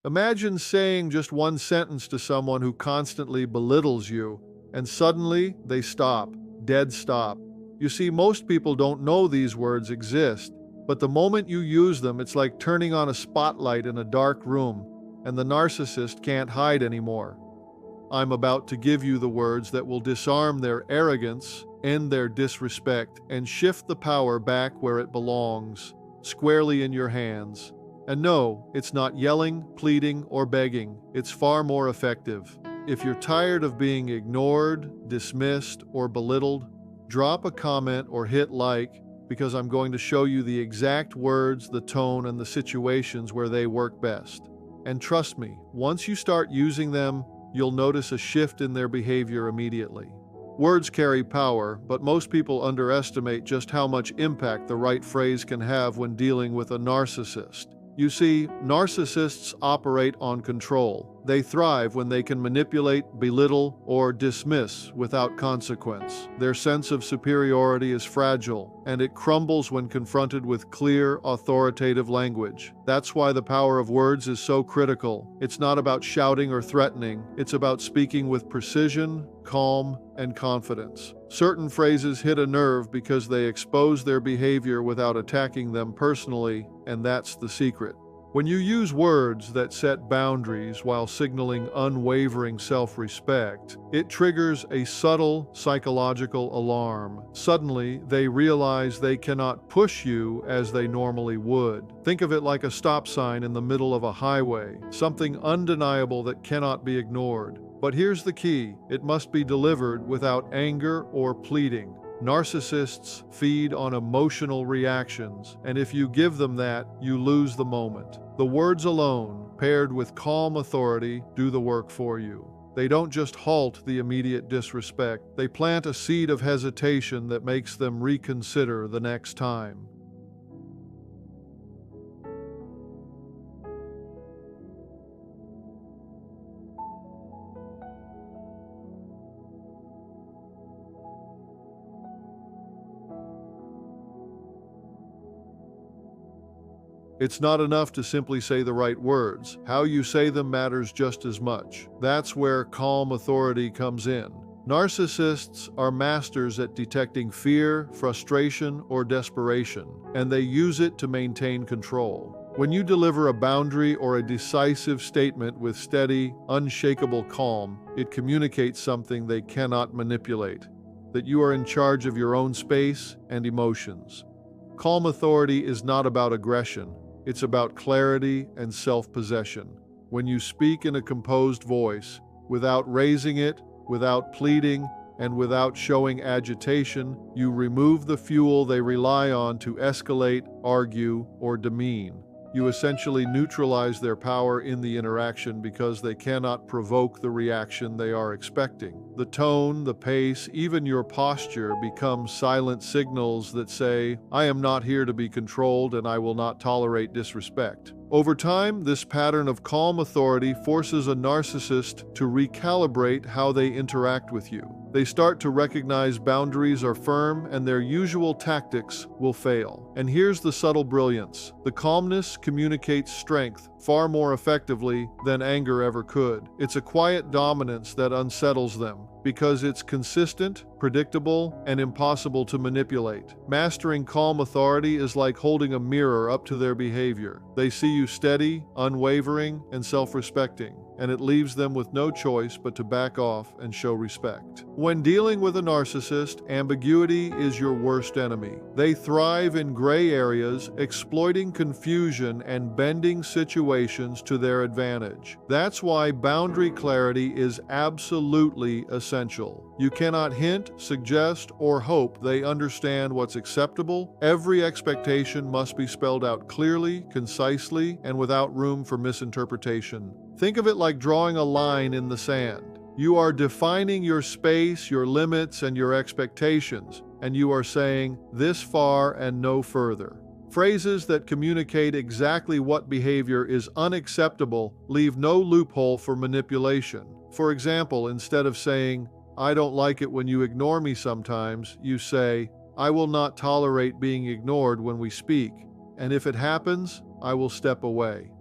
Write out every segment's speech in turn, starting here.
Imagine saying just one sentence to someone who constantly belittles you, and suddenly they stop, dead stop. You see, most people don't know these words exist, but the moment you use them, it's like turning on a spotlight in a dark room, and the narcissist can't hide anymore. I'm about to give you the words that will disarm their arrogance, end their disrespect, and shift the power back where it belongs, squarely in your hands. And no, it's not yelling, pleading, or begging. It's far more effective. If you're tired of being ignored, dismissed, or belittled, drop a comment or hit like, because I'm going to show you the exact words, the tone, and the situations where they work best. And trust me, once you start using them, you'll notice a shift in their behavior immediately. Words carry power, but most people underestimate just how much impact the right phrase can have when dealing with a narcissist. You see, narcissists operate on control. They thrive when they can manipulate, belittle, or dismiss without consequence. Their sense of superiority is fragile, and it crumbles when confronted with clear, authoritative language. That's why the power of words is so critical. It's not about shouting or threatening. It's about speaking with precision, calm, and confidence. Certain phrases hit a nerve because they expose their behavior without attacking them personally, and that's the secret. When you use words that set boundaries while signaling unwavering self-respect, it triggers a subtle psychological alarm. Suddenly, they realize they cannot push you as they normally would. Think of it like a stop sign in the middle of a highway, something undeniable that cannot be ignored. But here's the key: it must be delivered without anger or pleading. Narcissists feed on emotional reactions, and if you give them that, you lose the moment. The words alone, paired with calm authority, do the work for you. They don't just halt the immediate disrespect, they plant a seed of hesitation that makes them reconsider the next time. It's not enough to simply say the right words. How you say them matters just as much. That's where calm authority comes in. Narcissists are masters at detecting fear, frustration, or desperation, and they use it to maintain control. When you deliver a boundary or a decisive statement with steady, unshakable calm, it communicates something they cannot manipulate: that you are in charge of your own space and emotions. Calm authority is not about aggression. It's about clarity and self-possession. When you speak in a composed voice, without raising it, without pleading, and without showing agitation, you remove the fuel they rely on to escalate, argue, or demean. You essentially neutralize their power in the interaction because they cannot provoke the reaction they are expecting. The tone, the pace, even your posture become silent signals that say, "I am not here to be controlled and I will not tolerate disrespect." Over time, this pattern of calm authority forces a narcissist to recalibrate how they interact with you. They start to recognize boundaries are firm and their usual tactics will fail. And here's the subtle brilliance: the calmness communicates strength far more effectively than anger ever could. It's a quiet dominance that unsettles them, because it's consistent, predictable, and impossible to manipulate. Mastering calm authority is like holding a mirror up to their behavior. They see you steady, unwavering, and self-respecting, and it leaves them with no choice but to back off and show respect. When dealing with a narcissist, ambiguity is your worst enemy. They thrive in gray areas, exploiting confusion and bending situations to their advantage. That's why boundary clarity is absolutely essential. You cannot hint, suggest, or hope they understand what's acceptable. Every expectation must be spelled out clearly, concisely, and without room for misinterpretation. Think of it like drawing a line in the sand. You are defining your space, your limits, and your expectations, and you are saying, "This far and no further." Phrases that communicate exactly what behavior is unacceptable leave no loophole for manipulation. For example, instead of saying, "I don't like it when you ignore me sometimes," you say, "I will not tolerate being ignored when we speak, and if it happens, I will step away."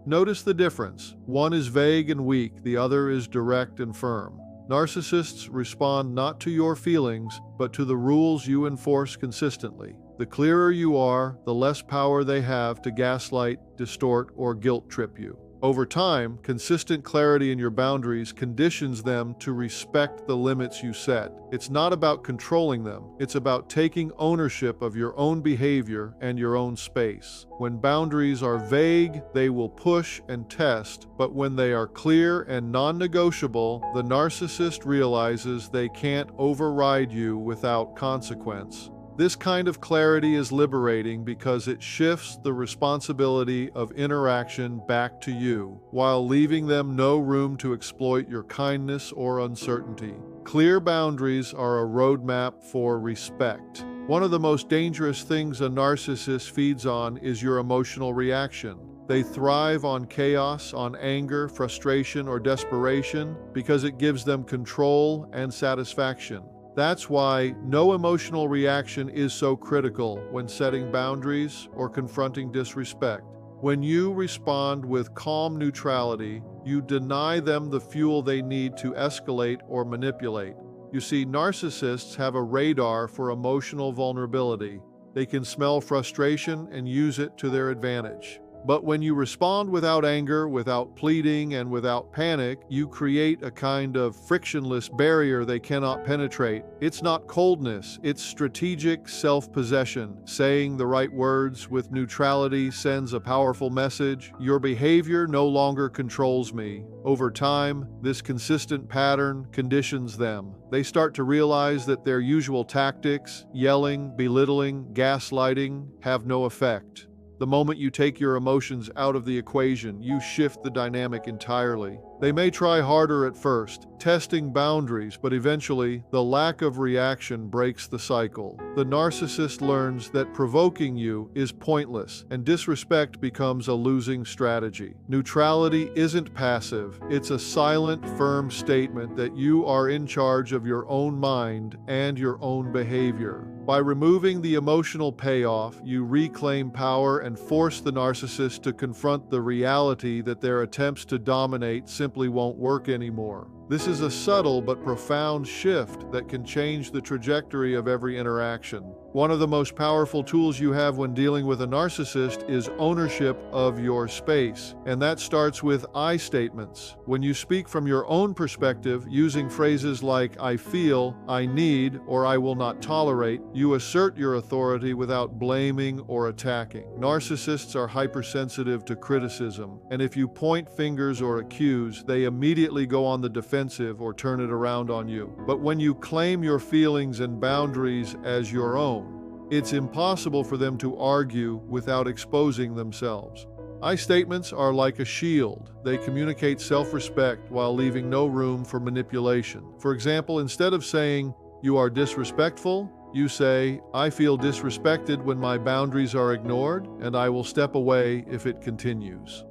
Notice the difference. One is vague and weak, the other is direct and firm. Narcissists respond not to your feelings, but to the rules you enforce consistently. The clearer you are, the less power they have to gaslight, distort, or guilt trip you. Over time, consistent clarity in your boundaries conditions them to respect the limits you set. It's not about controlling them, it's about taking ownership of your own behavior and your own space. When boundaries are vague, they will push and test, but when they are clear and non-negotiable, the narcissist realizes they can't override you without consequence. This kind of clarity is liberating because it shifts the responsibility of interaction back to you, while leaving them no room to exploit your kindness or uncertainty. Clear boundaries are a roadmap for respect. One of the most dangerous things a narcissist feeds on is your emotional reaction. They thrive on chaos, on anger, frustration, or desperation because it gives them control and satisfaction. That's why no emotional reaction is so critical when setting boundaries or confronting disrespect. When you respond with calm neutrality, you deny them the fuel they need to escalate or manipulate. You see, narcissists have a radar for emotional vulnerability. They can smell frustration and use it to their advantage. But when you respond without anger, without pleading, and without panic, you create a kind of frictionless barrier they cannot penetrate. It's not coldness, it's strategic self-possession. Saying the right words with neutrality sends a powerful message. Your behavior no longer controls me. Over time, this consistent pattern conditions them. They start to realize that their usual tactics, yelling, belittling, gaslighting, have no effect. The moment you take your emotions out of the equation, you shift the dynamic entirely. They may try harder at first, testing boundaries, but eventually, the lack of reaction breaks the cycle. The narcissist learns that provoking you is pointless, and disrespect becomes a losing strategy. Neutrality isn't passive, it's a silent, firm statement that you are in charge of your own mind and your own behavior. By removing the emotional payoff, you reclaim power and force the narcissist to confront the reality that their attempts to dominate simply won't work anymore. This is a subtle but profound shift that can change the trajectory of every interaction. One of the most powerful tools you have when dealing with a narcissist is ownership of your space, and that starts with I statements. When you speak from your own perspective, using phrases like I feel, I need, or I will not tolerate, you assert your authority without blaming or attacking. Narcissists are hypersensitive to criticism, and if you point fingers or accuse, they immediately go on the defensive or turn it around on you. But when you claim your feelings and boundaries as your own, it's impossible for them to argue without exposing themselves. I statements are like a shield. They communicate self-respect while leaving no room for manipulation. For example, instead of saying, "You are disrespectful," you say, "I feel disrespected when my boundaries are ignored, and I will step away if it continues."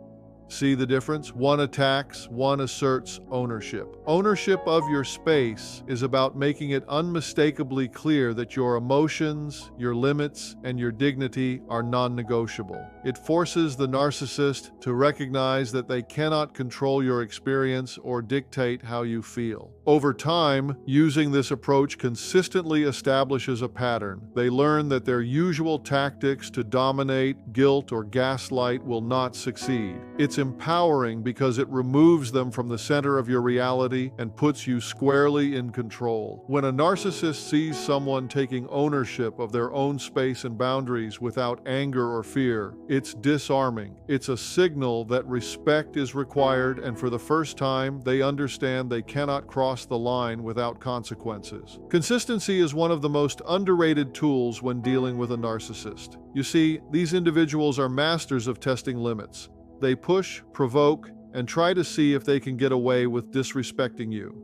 See the difference? One attacks, one asserts ownership. Ownership of your space is about making it unmistakably clear that your emotions, your limits, and your dignity are non-negotiable. It forces the narcissist to recognize that they cannot control your experience or dictate how you feel. Over time, using this approach consistently establishes a pattern. They learn that their usual tactics to dominate, guilt, or gaslight will not succeed. It's empowering because it removes them from the center of your reality and puts you squarely in control. When a narcissist sees someone taking ownership of their own space and boundaries without anger or fear, it's disarming. It's a signal that respect is required, and for the first time, they understand they cannot cross the line without consequences. Consistency is one of the most underrated tools when dealing with a narcissist. You see, these individuals are masters of testing limits. They push, provoke, and try to see if they can get away with disrespecting you.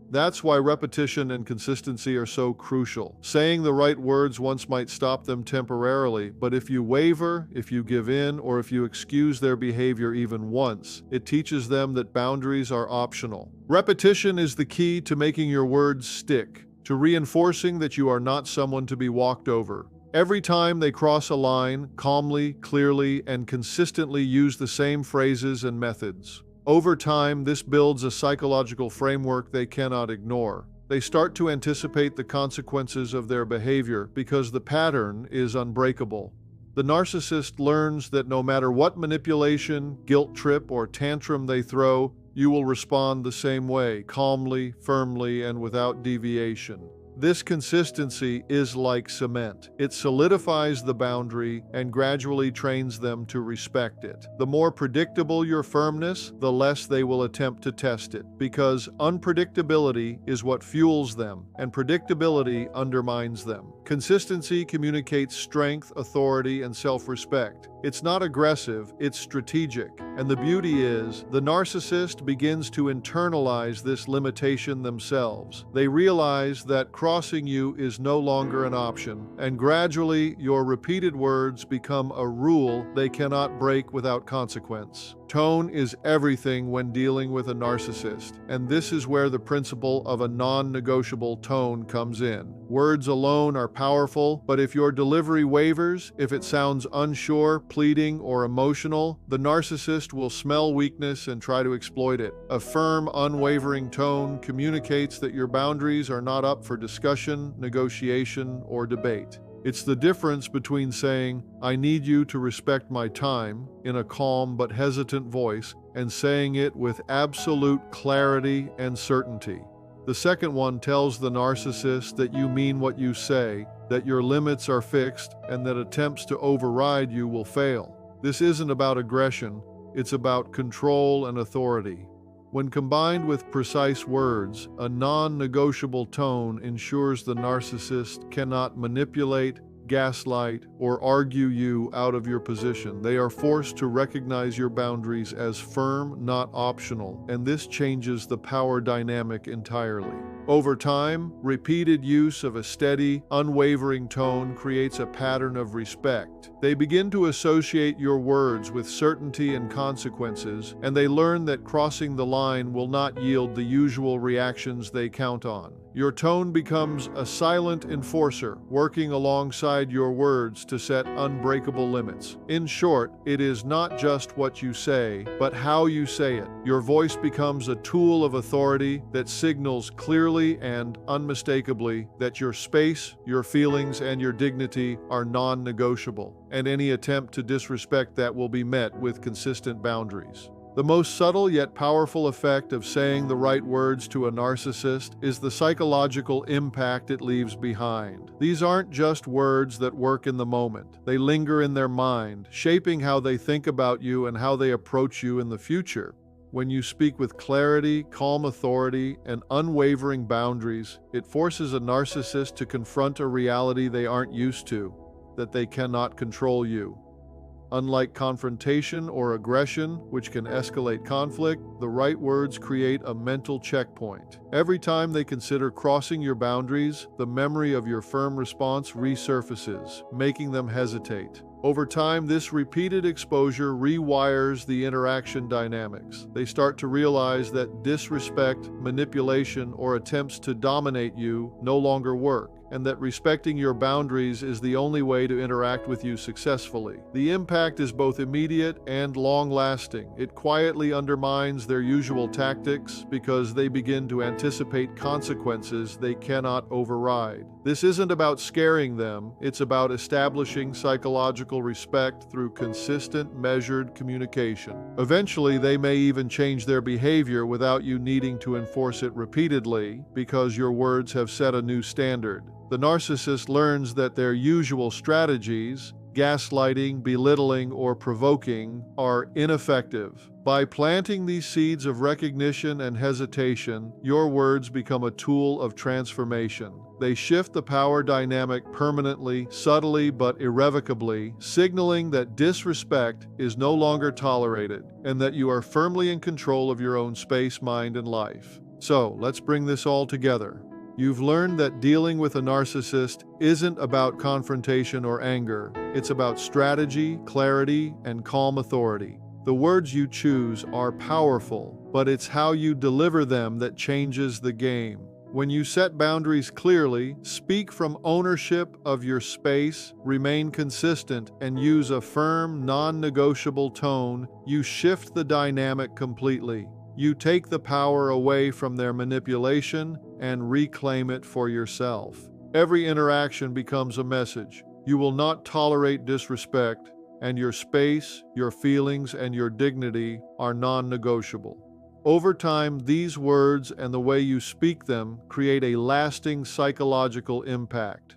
That's why repetition and consistency are so crucial. Saying the right words once might stop them temporarily, but if you waver, if you give in, or if you excuse their behavior even once, it teaches them that boundaries are optional. Repetition is the key to making your words stick, to reinforcing that you are not someone to be walked over. Every time they cross a line, calmly, clearly, and consistently use the same phrases and methods. Over time, this builds a psychological framework they cannot ignore. They start to anticipate the consequences of their behavior because the pattern is unbreakable. The narcissist learns that no matter what manipulation, guilt trip, or tantrum they throw, you will respond the same way, calmly, firmly, and without deviation. This consistency is like cement. It solidifies the boundary and gradually trains them to respect it. The more predictable your firmness, the less they will attempt to test it, because unpredictability is what fuels them, and predictability undermines them. Consistency communicates strength, authority, and self-respect. It's not aggressive, it's strategic. And the beauty is, the narcissist begins to internalize this limitation themselves. They realize that crossing you is no longer an option, and gradually your repeated words become a rule they cannot break without consequence. Tone is everything when dealing with a narcissist, and this is where the principle of a non-negotiable tone comes in. Words alone are powerful, but if your delivery wavers, if it sounds unsure, pleading, or emotional, the narcissist will smell weakness and try to exploit it. A firm, unwavering tone communicates that your boundaries are not up for discussion, negotiation, or debate. It's the difference between saying, "I need you to respect my time," in a calm but hesitant voice, and saying it with absolute clarity and certainty. The second one tells the narcissist that you mean what you say, that your limits are fixed, and that attempts to override you will fail. This isn't about aggression, it's about control and authority. When combined with precise words, a non-negotiable tone ensures the narcissist cannot manipulate, gaslight, or argue you out of your position. They are forced to recognize your boundaries as firm, not optional, and this changes the power dynamic entirely. Over time, repeated use of a steady, unwavering tone creates a pattern of respect. They begin to associate your words with certainty and consequences, and they learn that crossing the line will not yield the usual reactions they count on. Your tone becomes a silent enforcer, working alongside your words to set unbreakable limits. In short, it is not just what you say, but how you say it. Your voice becomes a tool of authority that signals clearly and unmistakably that your space, your feelings, and your dignity are non-negotiable, and any attempt to disrespect that will be met with consistent boundaries. The most subtle yet powerful effect of saying the right words to a narcissist is the psychological impact it leaves behind. These aren't just words that work in the moment. They linger in their mind, shaping how they think about you and how they approach you in the future. When you speak with clarity, calm authority, and unwavering boundaries, it forces a narcissist to confront a reality they aren't used to, that they cannot control you. Unlike confrontation or aggression, which can escalate conflict, the right words create a mental checkpoint. Every time they consider crossing your boundaries, the memory of your firm response resurfaces, making them hesitate. Over time, this repeated exposure rewires the interaction dynamics. They start to realize that disrespect, manipulation, or attempts to dominate you no longer work, and that respecting your boundaries is the only way to interact with you successfully. The impact is both immediate and long-lasting. It quietly undermines their usual tactics because they begin to anticipate consequences they cannot override. This isn't about scaring them, it's about establishing psychological respect through consistent, measured communication. Eventually, they may even change their behavior without you needing to enforce it repeatedly because your words have set a new standard. The narcissist learns that their usual strategies, gaslighting, belittling, or provoking, are ineffective. By planting these seeds of recognition and hesitation, your words become a tool of transformation. They shift the power dynamic permanently, subtly, but irrevocably, signaling that disrespect is no longer tolerated and that you are firmly in control of your own space, mind, and life. So, let's bring this all together. You've learned that dealing with a narcissist isn't about confrontation or anger. It's about strategy, clarity, and calm authority. The words you choose are powerful, but it's how you deliver them that changes the game. When you set boundaries clearly, speak from ownership of your space, remain consistent, and use a firm, non-negotiable tone, you shift the dynamic completely. You take the power away from their manipulation and reclaim it for yourself. Every interaction becomes a message. You will not tolerate disrespect, and your space, your feelings, and your dignity are non-negotiable. Over time, these words and the way you speak them create a lasting psychological impact.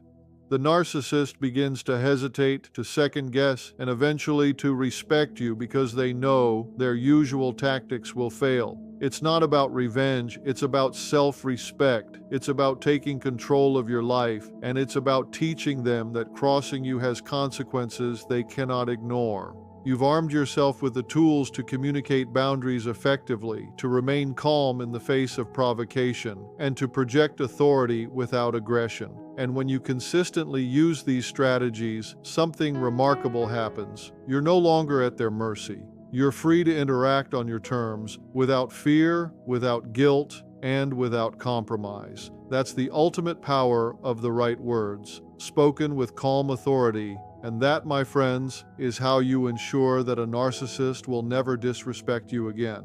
The narcissist begins to hesitate, to second-guess, and eventually to respect you because they know their usual tactics will fail. It's not about revenge, it's about self-respect. It's about taking control of your life, and it's about teaching them that crossing you has consequences they cannot ignore. You've armed yourself with the tools to communicate boundaries effectively, to remain calm in the face of provocation, and to project authority without aggression. And when you consistently use these strategies, something remarkable happens. You're no longer at their mercy. You're free to interact on your terms, without fear, without guilt, and without compromise. That's the ultimate power of the right words, spoken with calm authority. And that, my friends, is how you ensure that a narcissist will never disrespect you again.